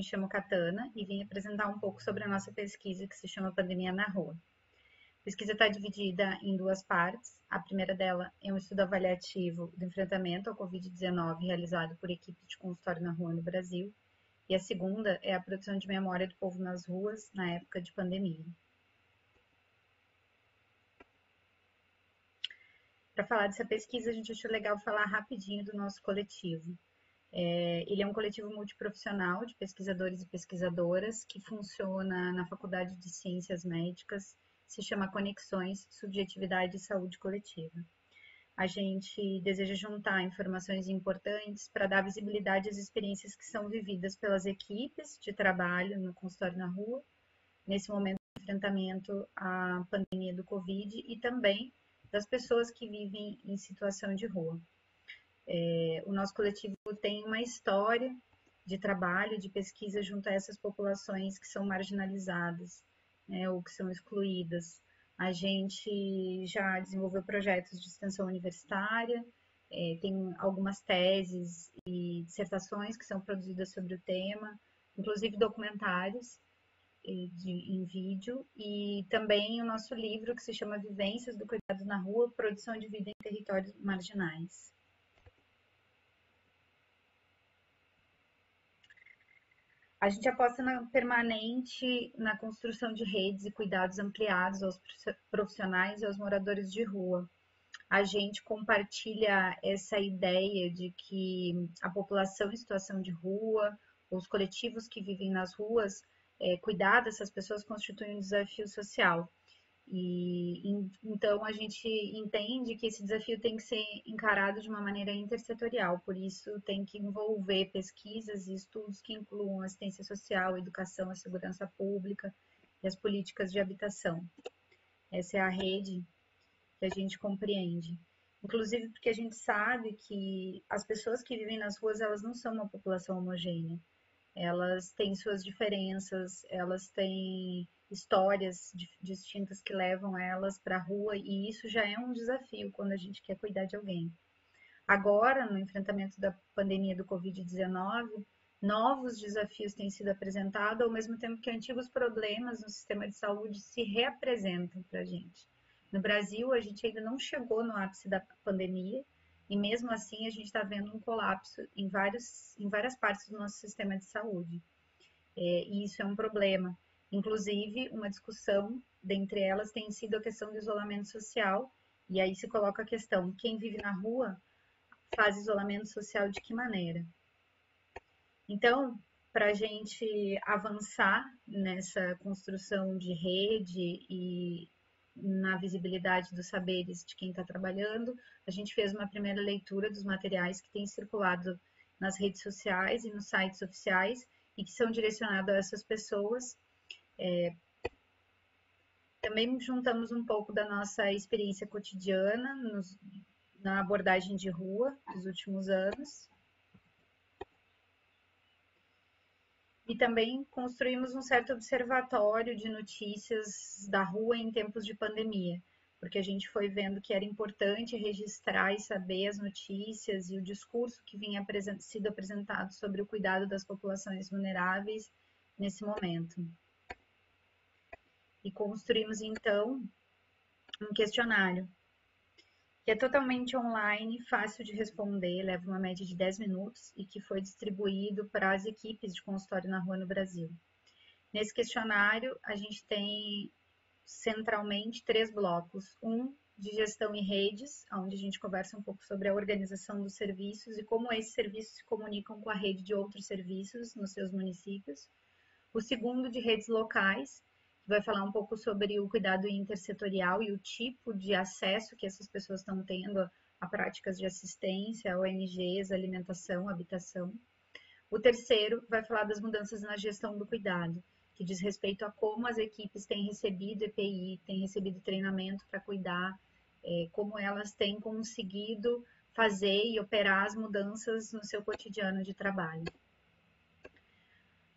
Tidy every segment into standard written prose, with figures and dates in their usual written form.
me chamo Katana e vim apresentar um pouco sobre a nossa pesquisa que se chama Pandemia na Rua. A pesquisa está dividida em duas partes. A primeira dela é um estudo avaliativo do enfrentamento ao Covid-19 realizado por equipes de consultório na rua no Brasil. E a segunda é a produção de memória do povo nas ruas na época de pandemia. Para falar dessa pesquisa, a gente achou legal falar rapidinho do nosso coletivo. Ele é um coletivo multiprofissional de pesquisadores e pesquisadoras que funciona na Faculdade de Ciências Médicas, se chama Conexões, Subjetividade e Saúde Coletiva. A gente deseja juntar informações importantes para dar visibilidade às experiências que são vividas pelas equipes de trabalho no consultório na rua, nesse momento de enfrentamento à pandemia do Covid e também das pessoas que vivem em situação de rua. O nosso coletivo tem uma história de trabalho, de pesquisa junto a essas populações que são marginalizadas, né, ou que são excluídas. A gente já desenvolveu projetos de extensão universitária, tem algumas teses e dissertações que são produzidas sobre o tema, inclusive documentários em vídeo, e também o nosso livro que se chama Vivências do Cuidado na Rua, Produção de Vida em Territórios Marginais. A gente aposta permanente na construção de redes e cuidados ampliados aos profissionais e aos moradores de rua. A gente compartilha essa ideia de que a população em situação de rua, os coletivos que vivem nas ruas, cuidar dessas pessoas constitui um desafio social. Então a gente entende que esse desafio tem que ser encarado de uma maneira intersetorial, por isso tem que envolver pesquisas e estudos que incluam assistência social, educação, a segurança pública e as políticas de habitação. Essa é a rede que a gente compreende. Inclusive porque a gente sabe que as pessoas que vivem nas ruas, elas não são uma população homogênea. Elas têm suas diferenças, elas têm histórias distintas que levam elas para a rua, e isso já é um desafio quando a gente quer cuidar de alguém. Agora, no enfrentamento da pandemia do Covid-19, novos desafios têm sido apresentados, ao mesmo tempo que antigos problemas no sistema de saúde se reapresentam para a gente. No Brasil, a gente ainda não chegou no ápice da pandemia, e mesmo assim a gente está vendo um colapso em várias partes do nosso sistema de saúde. E isso é um problema. Inclusive, uma discussão dentre elas tem sido a questão do isolamento social, e aí se coloca a questão, quem vive na rua faz isolamento social de que maneira? Então, para a gente avançar nessa construção de rede e na visibilidade dos saberes de quem está trabalhando, a gente fez uma primeira leitura dos materiais que têm circulado nas redes sociais e nos sites oficiais e que são direcionados a essas pessoas. Também juntamos um pouco da nossa experiência cotidiana na abordagem de rua dos últimos anos. E também construímos um certo observatório de notícias da rua em tempos de pandemia, porque a gente foi vendo que era importante registrar e saber as notícias e o discurso que vinha sido apresentado sobre o cuidado das populações vulneráveis nesse momento. E construímos, então, um questionário, que é totalmente online, fácil de responder, leva uma média de 10 minutos e que foi distribuído para as equipes de consultório na rua no Brasil. Nesse questionário, a gente tem centralmente 3 blocos. Um de gestão e redes, onde a gente conversa um pouco sobre a organização dos serviços e como esses serviços se comunicam com a rede de outros serviços nos seus municípios. O segundo de redes locais, que vai falar um pouco sobre o cuidado intersetorial e o tipo de acesso que essas pessoas estão tendo a práticas de assistência, ONGs, alimentação, habitação. O terceiro vai falar das mudanças na gestão do cuidado, que diz respeito a como as equipes têm recebido EPI, têm recebido treinamento para cuidar, como elas têm conseguido fazer e operar as mudanças no seu cotidiano de trabalho.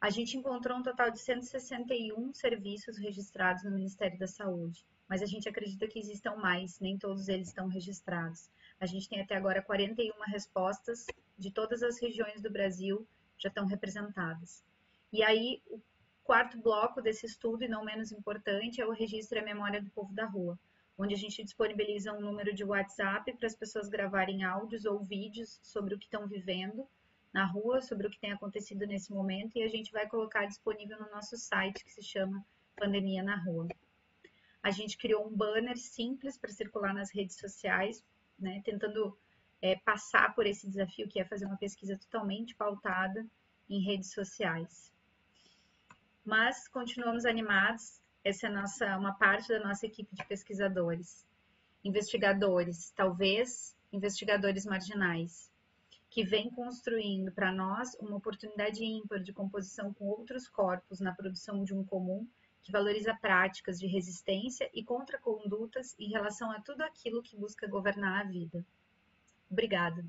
A gente encontrou um total de 161 serviços registrados no Ministério da Saúde, mas a gente acredita que existam mais, nem todos eles estão registrados. A gente tem até agora 41 respostas de todas as regiões do Brasil já estão representadas. E aí, o quarto bloco desse estudo, e não menos importante, é o registro e a memória do povo da rua, onde a gente disponibiliza um número de WhatsApp para as pessoas gravarem áudios ou vídeos sobre o que estão vivendo na rua, sobre o que tem acontecido nesse momento, e a gente vai colocar disponível no nosso site, que se chama Pandemia na Rua. A gente criou um banner simples para circular nas redes sociais, né, tentando passar por esse desafio que é fazer uma pesquisa totalmente pautada em redes sociais. Mas continuamos animados, essa é uma parte da nossa equipe de pesquisadores, investigadores, talvez investigadores marginais, que vem construindo para nós uma oportunidade ímpar de composição com outros corpos na produção de um comum que valoriza práticas de resistência e contracondutas em relação a tudo aquilo que busca governar a vida. Obrigada.